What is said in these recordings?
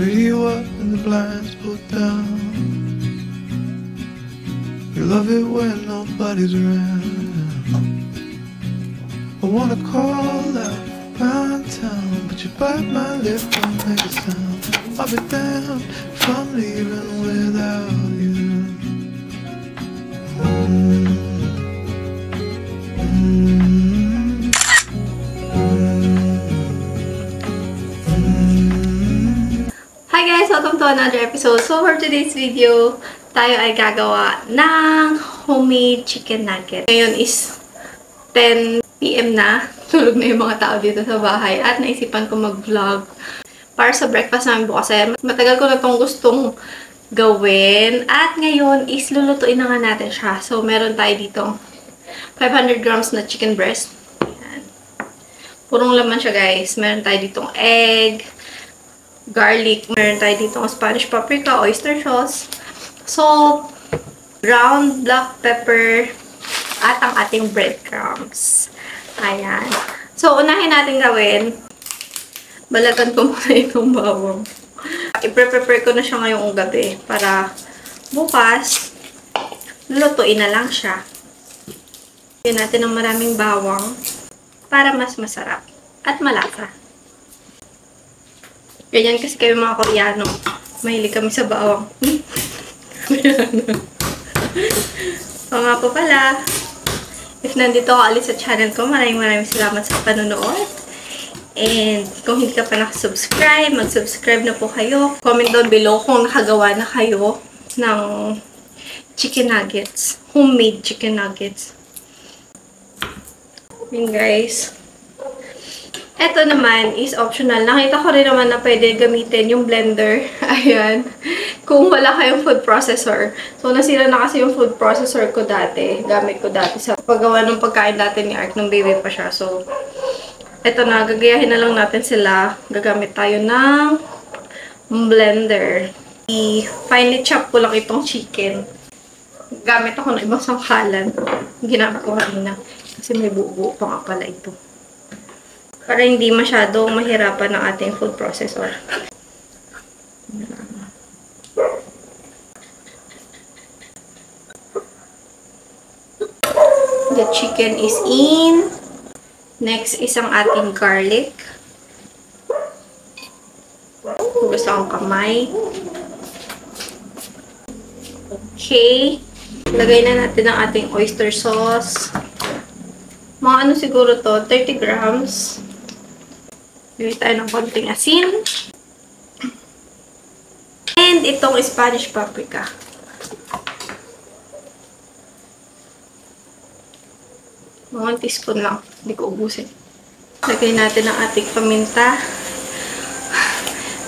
radio up and the blinds pulled down. You love it when nobody's around. I wanna call out round town, but you bite my lip, don't make a sound. I'll be damned if I'm leaving without you. Hi guys! Welcome to another episode. So for today's video, tayo ay gagawa ng homemade chicken nugget. Ngayon is 10 PM na. Tulog na yung mga tao dito sa bahay. At naisipan ko mag-vlog para sa breakfast namin bukas. Matagal ko na itong gustong gawin. At ngayon is lulutuin na nga natin siya. So meron tayo dito 500 grams na chicken breast. Ayan. Purong laman siya guys. Meron tayo ditong egg, garlic, meron tayo dito Spanish paprika, oyster sauce, salt, ground black pepper, at ang ating breadcrumbs. Ayan. So, unahin natin gawin. Balatan ko muna itong bawang. I-prepare ko na siya ngayong gabi para bukas, lulutuin na lang siya. Lagyan natin ng maraming bawang para mas masarap at malasa. Ganyan kasi kami mga Koreano. Mahilig kami sa bawang. So nga po pala, if nandito ka ulit sa channel ko, maraming salamat sa panonood. And kung hindi ka pa nakasubscribe, mag-subscribe na po kayo. Comment down below kung nakagawa na kayo ng chicken nuggets. Homemade chicken nuggets. Yun guys. Ito naman is optional. Nakita ko rin naman na pwede gamitin yung blender. Ayan. Kung wala kayong food processor. So, nasira na kasi yung food processor ko dati. Gamit ko dati sa paggawa ng pagkain dati ni Ark nung baby pa siya. So, ito na. Gagayahin na lang natin sila. Gagamit tayo ng blender. I-finely chop ko lang itong chicken. Gamit ako ng ibang sangkalan. Ginamit ko kanina. Kasi may buo-buo pa nga pala ito. Para hindi masyadong mahirapan ng ating food processor. The chicken is in. Next is ang ating garlic. Gusto akong kamay. Okay. Lagay na natin ang ating oyster sauce. Mga ano siguro to, 30 grams. Bili tayo ng konting asin. And itong Spanish paprika. Mga teaspoon lang. Hindi ko ubusin. Lagay natin ang ating paminta.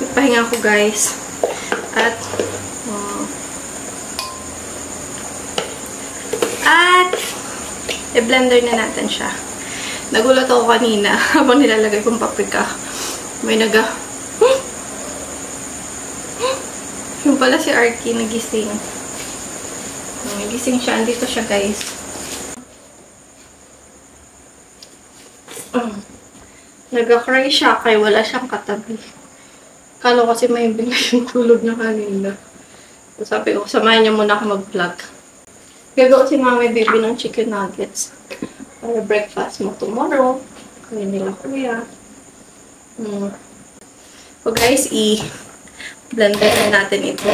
Ipahinga ko guys. At i-blender na natin siya. Nagulat ako kanina habang nilalagay kong paprika. May yung pala si Arky nagising. Nagising siya. Andito siya guys. Nag-cry siya kaya wala siyang katabi. Kala kasi may bigla yung tulog na kanina. So, sabi ko, samahan niya muna ako mag-vlog. Gagawa si mami baby ng chicken nuggets para breakfast mo tomorrow. Kaya nila kuya. So guys, i-blender na natin ito.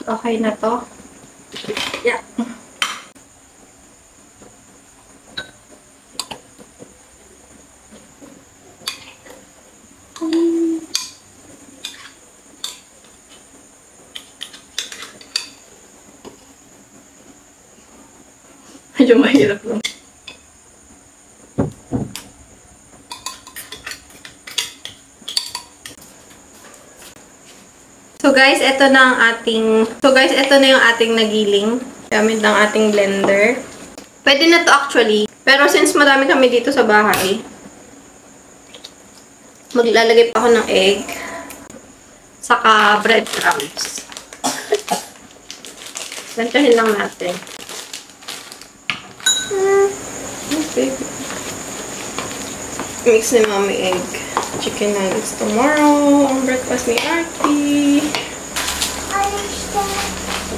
Okay na to. Yeah. Medyo mahirap lang. So guys, ito na yung ating nagiling gamit ng ating blender. Pwede na to actually. Pero since marami kami dito sa bahay, Maglalagay pa ako ng egg. Saka breadcrumbs. Gantahin lang natin. Okay. Mix ni Mami egg. Chicken nuggets tomorrow. Ang breakfast ni Artie.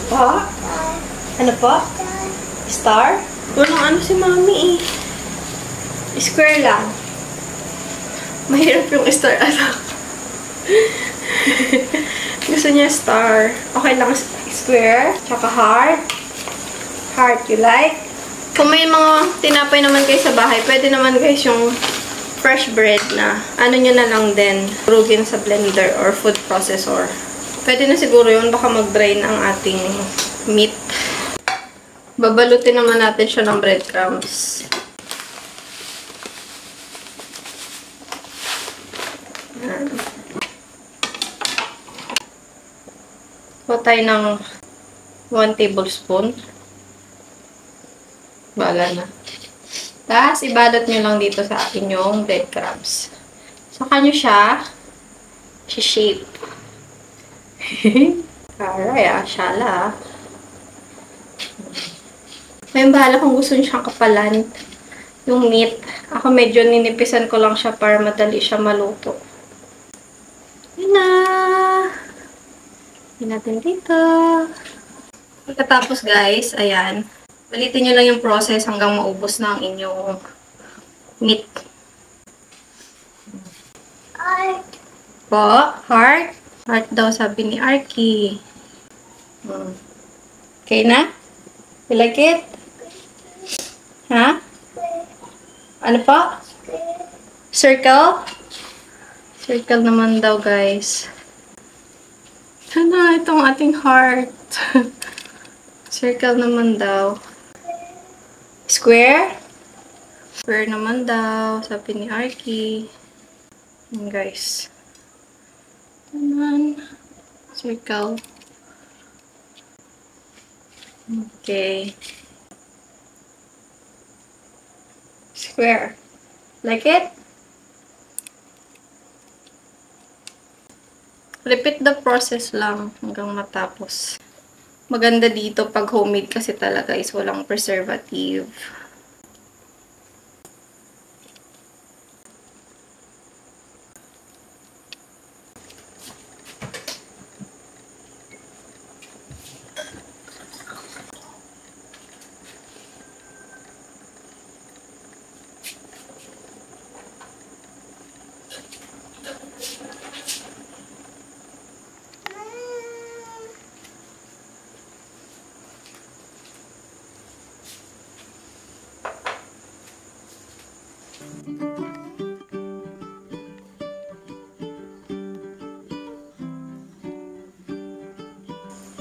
Pa? Ano pa? Star? Walang ano si Mami eh. Square lang. Mahirap yung star. Gusto niya star. Okay lang square. Tsaka heart. Heart, you like? Kung may mga tinapay naman kayo sa bahay, pwede naman guys yung fresh bread na ano nyo na lang din. Durugin sa blender or food processor. Pwede na siguro yun. Baka mag-drain ang ating meat. Babalutin naman natin siya ng breadcrumbs. Kuha tayo ng 1 tablespoon. Bahala na. Tapos, ibalot nyo lang dito sa inyong breadcrumbs. Saka nyo siya shape. Aray, shala. May bahala kung gusto nyo siyang kapalan. Yung meat. Ako medyo ninipisan ko lang siya para madali siya maluto. Yun na. Yun natin dito. Pagkatapos guys, ayan. Balitin nyo lang yung process hanggang maubos na ang inyong meat. Heart. Po? Heart? Heart daw sabi ni Arky. Okay na? You like it? Ha? Ano pa? Circle? Circle naman daw guys. Sana itong ating heart. Circle naman daw. Square? Square naman daw, sabi ni Arky. Yan guys. Naman. Circle. Okay. Square. Like it? Repeat the process lang hanggang matapos. Maganda dito pag homemade kasi talaga is walang preservative.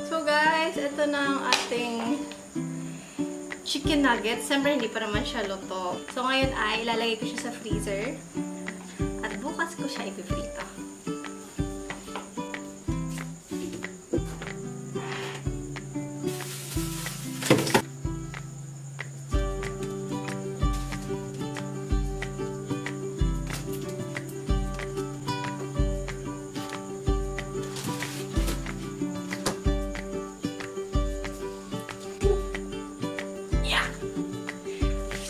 So guys, ito na ang ating chicken nuggets. Siyempre, hindi pa naman siya luto. So ngayon ay ilalagay ko siya sa freezer. At bukas ko siya ipiprito.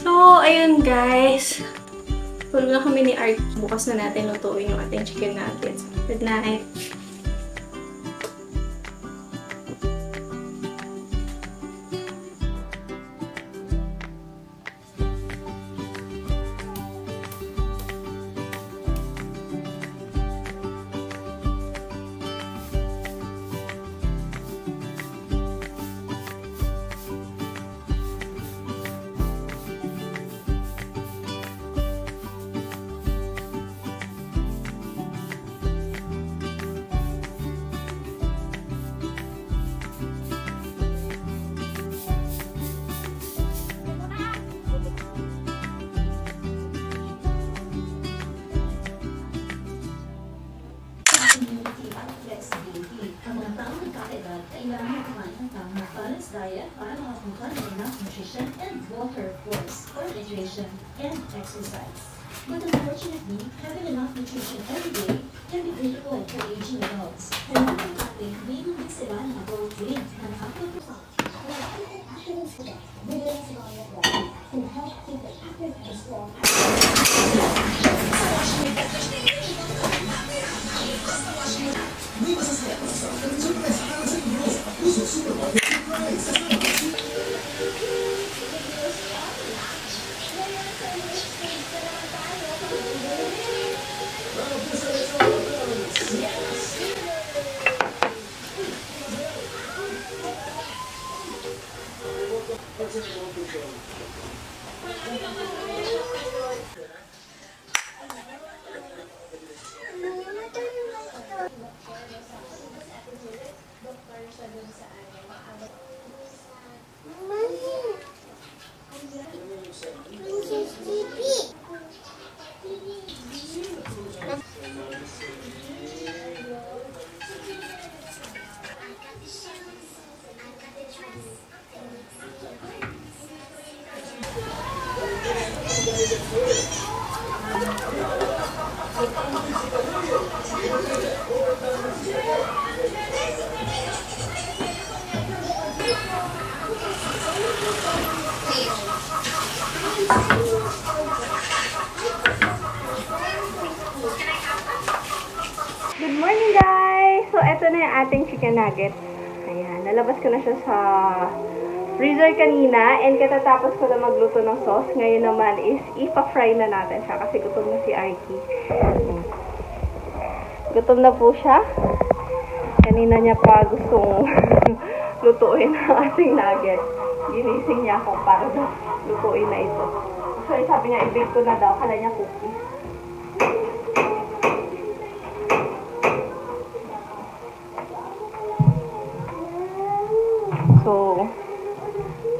So, ayun guys. Tulog na kami ni Art. Bukas na natin lutuin yung ating chicken nuggets. Good night. magkakaedad, kailangan kumain ng tama, balanced diet para makakuha ng enough nutrition and water, of course, for hydration and exercise. But unfortunately, having enough nutrition every day can be critical for aging adults. Kailangan natin, mayroon din sila ng adult drink ng apple Good morning, guys! So, eto na yung ating chicken nuggets. Ayan, nalabas ko na siya sa freezer kanina and katatapos ko na magluto ng sauce. Ngayon naman is ipa-fry na natin siya kasi gutom na si Arky. Gutom na po siya. Kanina niya pa gustong lutuin ang ating nuggets. Ginising niya ako para lutuin na ito. So, sabi niya, i-bake ko na daw. Kala niya cookies. So,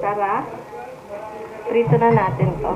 tara, prito na natin to.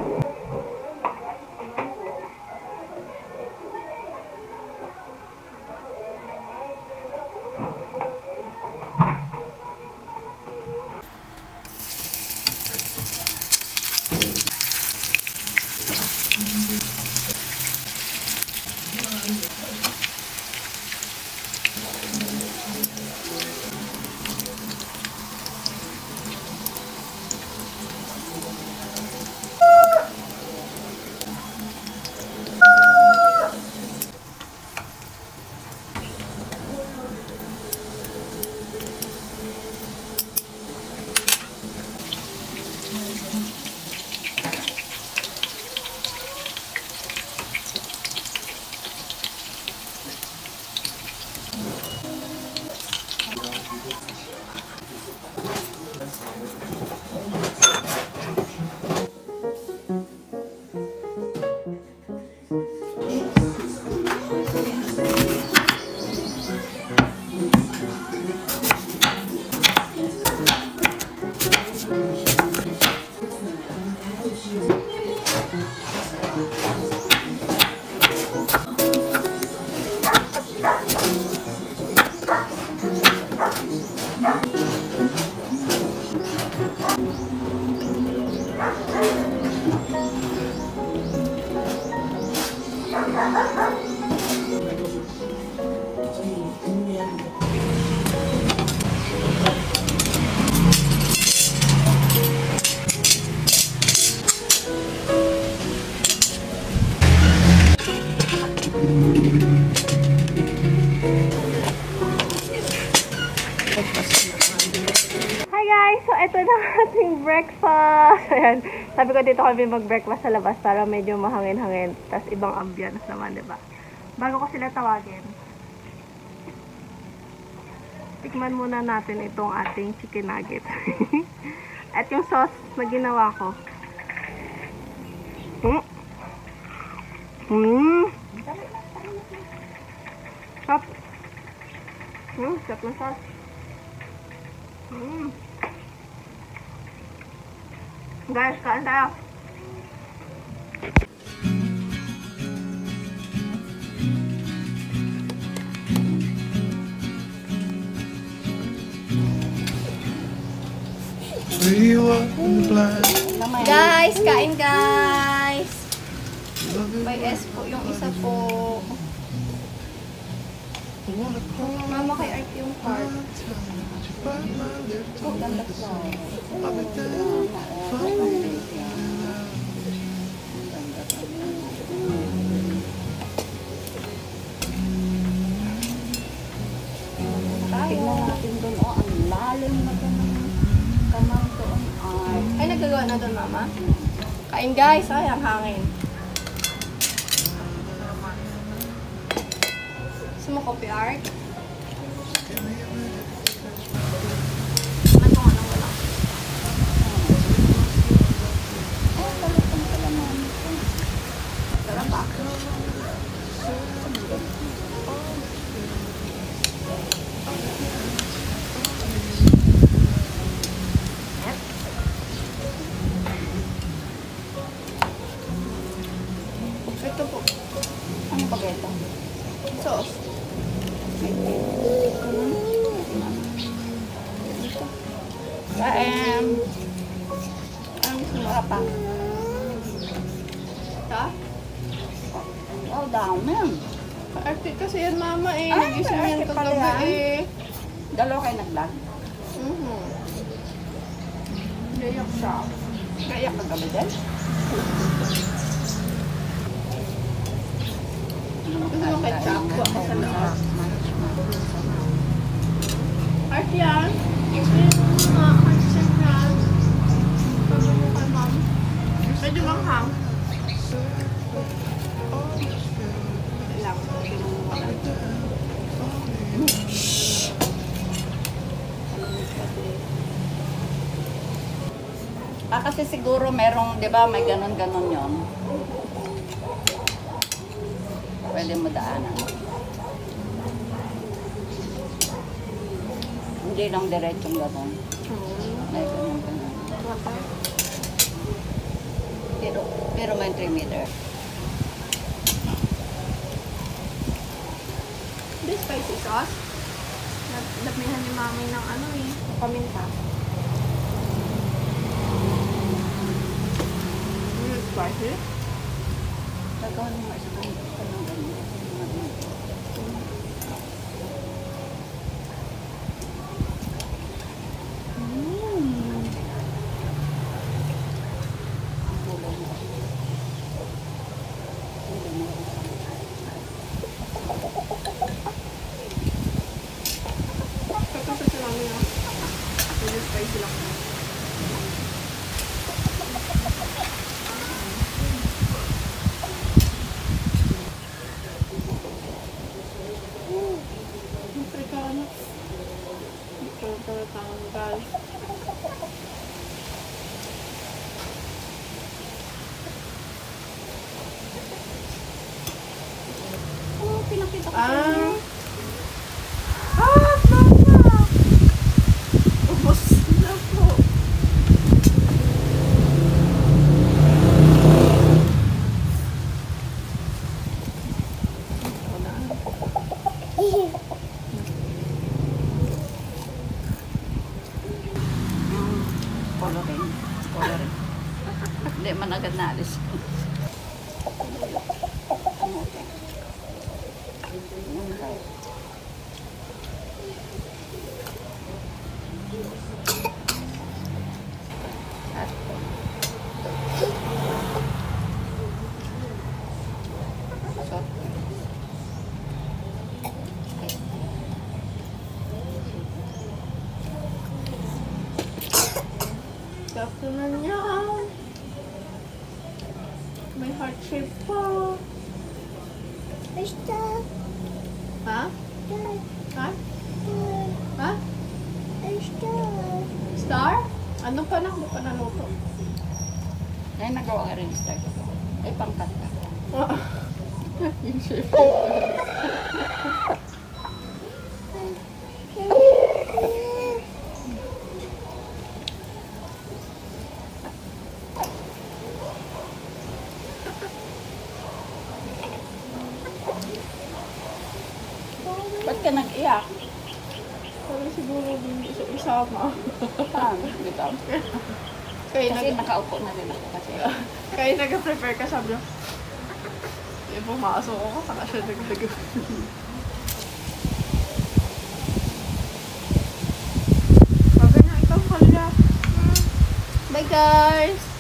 Hi guys! So, ito na ating breakfast. Ayan. Sabi ko dito kami mag-breakfast sa labas para medyo mahangin-hangin. Tapos ibang ambience naman, diba? Bago ko sila tawagin, tikman muna natin itong ating chicken nuggets. At yung sauce na ginawa ko. Sarap. Sarap na sauce. Guys, kain tayo. radio up in the blind. Guys, kain guys! Love it May when S po yung isa po. I wanna call Mama kay Art yung card. my tongue, but you bite my lip to Ganda listen. ko. I'll be down for me. Tignan natin doon. Oh, ang lalim na ito ng kamay doon. Ay, Ay, nagagawa na doon, Mama. Kain guys, ay, ang hangin. Gusto mo coffee, Art? Ano nga nang wala? talagang kalaman. Sarap ba? Ito po. Ano pa ito? Sauce. Kain. Ang sumara pa. Ha? Oh, dami. Arte kasi yan, Mama eh. Ay, Nagising yan arte pala kagabi yan. eh. Dalawa kayo nag-vlog. Gayak siya. Kaya kagabi din. Gusto mo ketchup? Kuha ka sa loob. Art yan. Ito yung mga ketchup yan. Sabi mo kay Mom. Medyo manghang. Lang. Kasi siguro merong, di ba, may ganon-ganon yon. Pwede mo daanan. Hindi lang diretsong ganon. May ganon-ganon. Pero may 3 meter. This spicy sauce. Damihan ni Mami ng ano eh. Paminta. Spicy? Gagawin mo sa kanong ganyan. Ang kulay mo. Kapag sa Mami ah. Medyo spicy lang. Afrikano. Ito tanggal. Oh, pinakita ko Ah! Mama! Ubus na po. Coloring. Coloring. Hindi man agad naalis. Sakto na niya. May heart shape pa. Ha? Ha? Ha? Star? Ano pa na? Ano pa naluto? Ay, nagawa ka rin start ito. Ay, pangkat ka. Yung shape. Ba't ka nag-iyak? Parang siguro hindi isama. Saan? Dito. Kasi nakaupo na din ako kasi. Kaya nag-prepare ka, sabi niya. Pumasok ako, saka siya nag-prepare. Sabi niya, ikaw pala. Bye guys!